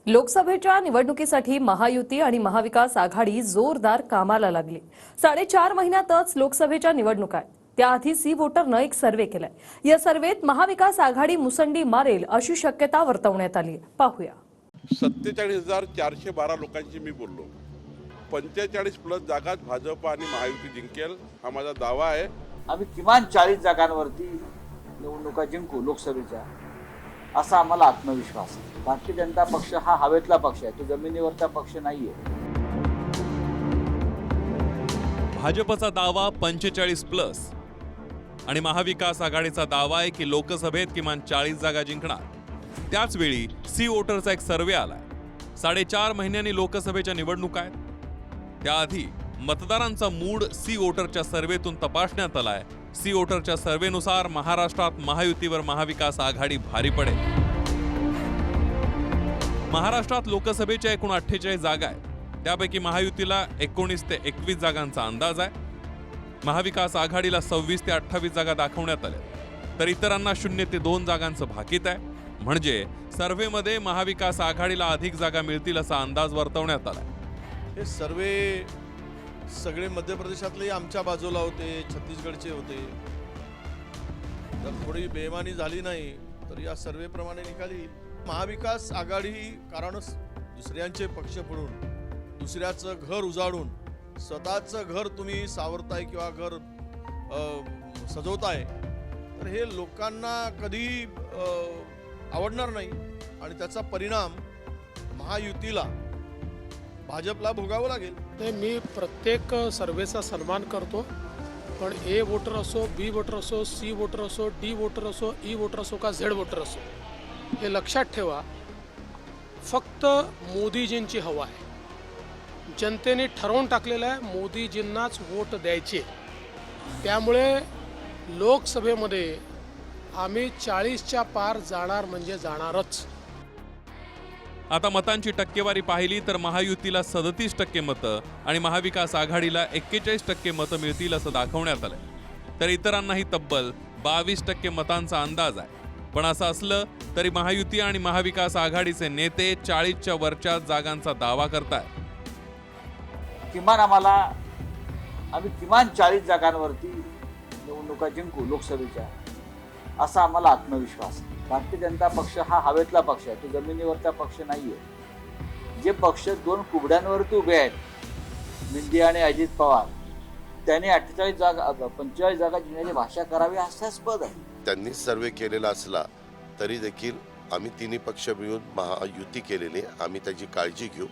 लोकसभेच्या निवडणुकीसाठी महायुती आणि महाविकास आघाडी जोरदार कामाला लागली। 4.5 महिन्यातच लोकसभेच्या निवडणुका आहेत। त्याआधी सी वोटरनं एक सर्वे केलाय। या सर्वेत महाविकास आघाडी मुसंडी मारेल अशी शक्यता वर्तवण्यात आली आहे। पाहूया। 47,412 लोकांशी मी बोललो। 45+ जागात भाजप आणि महायुती जिंकेल हा माझा दावा आहे। आम्ही किमान 40 जागांवरती निवडणुका जिंकू लोकसभेच्या, असा आम्हाला आत्मविश्वास आहे। भारतीय जनता पक्ष हा हवेतला पक्ष आहे, तो जमिनीवरचा पक्ष नाहीये। भाजपचा दावा 45+ आणि महाविकास आघाडीचा दावा आहे की लोकसभेत किमान 40 जागा जिंकणार। त्याच वेळी सी वोटरचा एक सर्वे आलाय। 4.5 महिन्यांनी लोकसभेच्या निवडणुका आहेत। त्याआधी मतदारांचा मूड सी वोटरच्या सर्वेतून तपासण्यात आलाय। सी वोटरच्या सर्वेनुसार महाराष्ट्रात महायुतीवर महाविकास आघाडी भारी पडेल। महाराष्ट्रात लोकसभेच्या एकूण 48 जागा आहेत। त्यापैकी महायुतीला 19 ते 21 जागांचा अंदाज आहे। महाविकास आघाडीला 26 ते 28 जागा दाखवण्यात आल्या, तर इतरांना 0 ते 2 जागांचं भाकीत आहे। म्हणजे सर्व्हेमध्ये महाविकास आघाडीला अधिक जागा मिळतील असा अंदाज वर्तवण्यात आला। हे सर्वे सगळे मध्य प्रदेशातले आमच्या बाजूला होते, छत्तीसगडचे होते। जर थोडी बेईमानी झाली नाही तर या सर्वेप्रमाणे निकाली महाविकास आघाडी, कारण दुसऱ्यांचे पक्ष फोडून, दुसऱ्याचं घर उजाडून स्वतःचं घर तुम्ही सावरताय किंवा घर सजवताय, तर हे लोकांना कधी आवडणार नाही आणि त्याचा परिणाम महायुतीला, भाजपला भोगावं लागेल। ते मी प्रत्येक सर्वेचा सन्मान करतो, पण ए वोटर असो, बी वोटर असो, सी वोटर असो, डी वोटर असो, ई वोटर असो का झेड वोटर असो, हे लक्षात ठेवा, फक्त मोदीजींची हवा आहे। जनतेने ठरवून टाकलेलं आहे मोदीजींनाच वोट द्यायचे। त्यामुळे लोकसभेमध्ये आम्ही 40च्या पार जाणार म्हणजे जाणारच। आता मतांची टक्केवारी पाहिली तर महायुतीला 37% मतं आणि महाविकास आघाडीला 41% मतं मिळतील असं दाखवण्यात आलंय, तर इतरांनाही तब्बल 22% मतांचा अंदाज आहे। पण असं असलं तरी महायुती आणि महाविकास आघाडीचे नेते 40च्या वरच्या जागांचा दावा करतायत। आम्ही किमान 40 जागांवरती निवडणुका जिंकू लोकसभेच्या, असा आम्हाला आत्मविश्वास आहे। भारतीय जनता पक्ष हा हवेतला पक्ष आहे, तो जमिनीवरचा पक्ष नाहीये। जे पक्ष 2 कुबड्यांवरती उभे आहेत, मिंदे आणि अजित पवार, त्यांनी 45 जागा जिंकण्याची भाषा करावी हास्यास्पद आहे। त्यांनी सर्वे केलेला असला तरी देखील आम्ही तिन्ही पक्ष मिळून महायुती केलेली, आम्ही त्याची काळजी घेऊ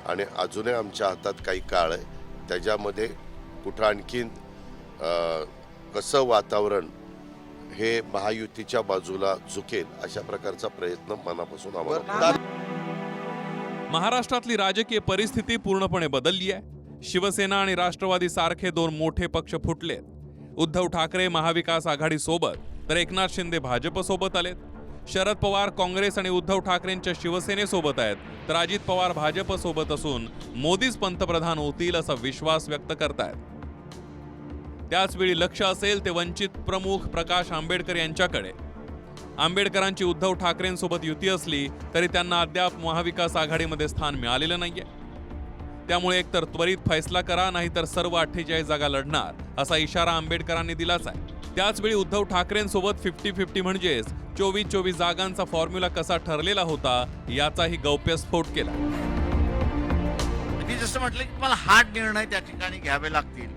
आणि अजूनही आमच्या हातात काही काळ आहे। त्याच्यामध्ये कुठं आणखीन कसं वातावरण हे महायुतीच्या बाजूला झुकेल अशा प्रकारचा प्रयत्न मनापासून आम्हाला। महाराष्ट्रातली राजकीय परिस्थिती पूर्णपणे बदलली आहे। शिवसेना आणि राष्ट्रवादी सारखे 2 मोठे पक्ष फुटलेत। उद्धव ठाकरे महाविकास आघाडी सोबत तर एकनाथ शिंदे भाजप सोबत आलेत। शरद पवार काँग्रेस आणि उद्धव ठाकरेंच्या शिवसेनेसोबत आहेत, तर अजित पवार भाजप सोबत असून मोदीच पंतप्रधान होतील असा विश्वास व्यक्त करतायत। त्याचवेळी लक्ष असेल ते वंचित प्रमुख प्रकाश आंबेडकर यांच्याकडे। आंबेडकरांची उद्धव ठाकरेंसोबत युती असली तरी त्यांना अद्याप महाविकास आघाडीमध्ये स्थान मिळालेलं नाहीये। त्यामुळे एकतर त्वरित फैसला करा, नाहीतर सर्व 48 जागा लढणार असा इशारा आंबेडकरांनी दिलाच आहे। त्याचवेळी उद्धव ठाकरेंसोबत 50-50 म्हणजेच 24-24 जागांचा फॉर्म्युला कसा ठरलेला होता याचाही गौप्यस्फोट केला। मी जसं म्हटलं की मला हार्ड निर्णय त्या ठिकाणी घ्यावे लागतील।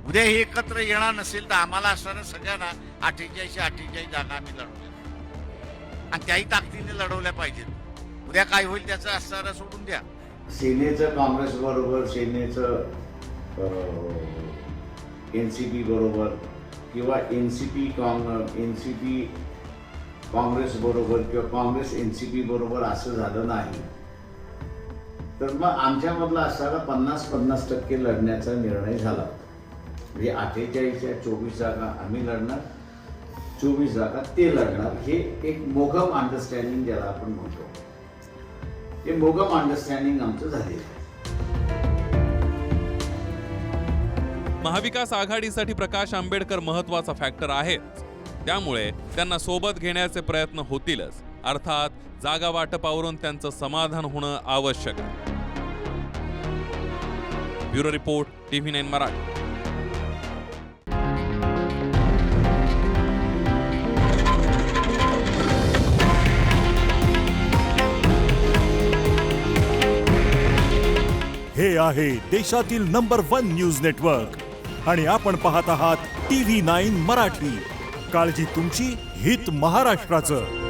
उद्या हे एकत्र येणार नसेल तर आम्हाला असणाऱ्या सगळ्यांना 48 जागा आम्ही लढवल्या आणि त्याही ताकदीने लढवल्या पाहिजेत। उद्या काय होईल त्याचं असणारं सोडून द्या। सेनेचं काँग्रेस बरोबर, सेनेचं NCP बरोबर किंवा NCP काँग्रेस बरोबर किंवा काँग्रेस NCP बरोबर असं झालं नाही, तर मग आमच्यामधला असणारा 50-50% लढण्याचा निर्णय झाला। म्हणजे 48च्या 24 जागा आम्ही लढणार, 24 जागा ते लढणार। हे एक मोगम अंडरस्टँडिंग ज्याला आपण म्हणतो, हे मोगम अंडरस्टँडिंग आमचं झालेलं आहे। महाविकास आघाडीसाठी प्रकाश आंबेडकर महत्त्वाचा फॅक्टर आहेच, त्यामुळे त्यांना सोबत घेण्याचे प्रयत्न होतीलच अर्थात जागा वाटपावरून त्यांचं समाधान होणं आवश्यक आहे. Bureau report, TV9 Marathi. हे आहे देशातील नंबर 1 न्यूज नेटवर्क आणि आपण पाहत आहात TV9 मराठी. काळजी तुमची, हित महाराष्ट्राचं.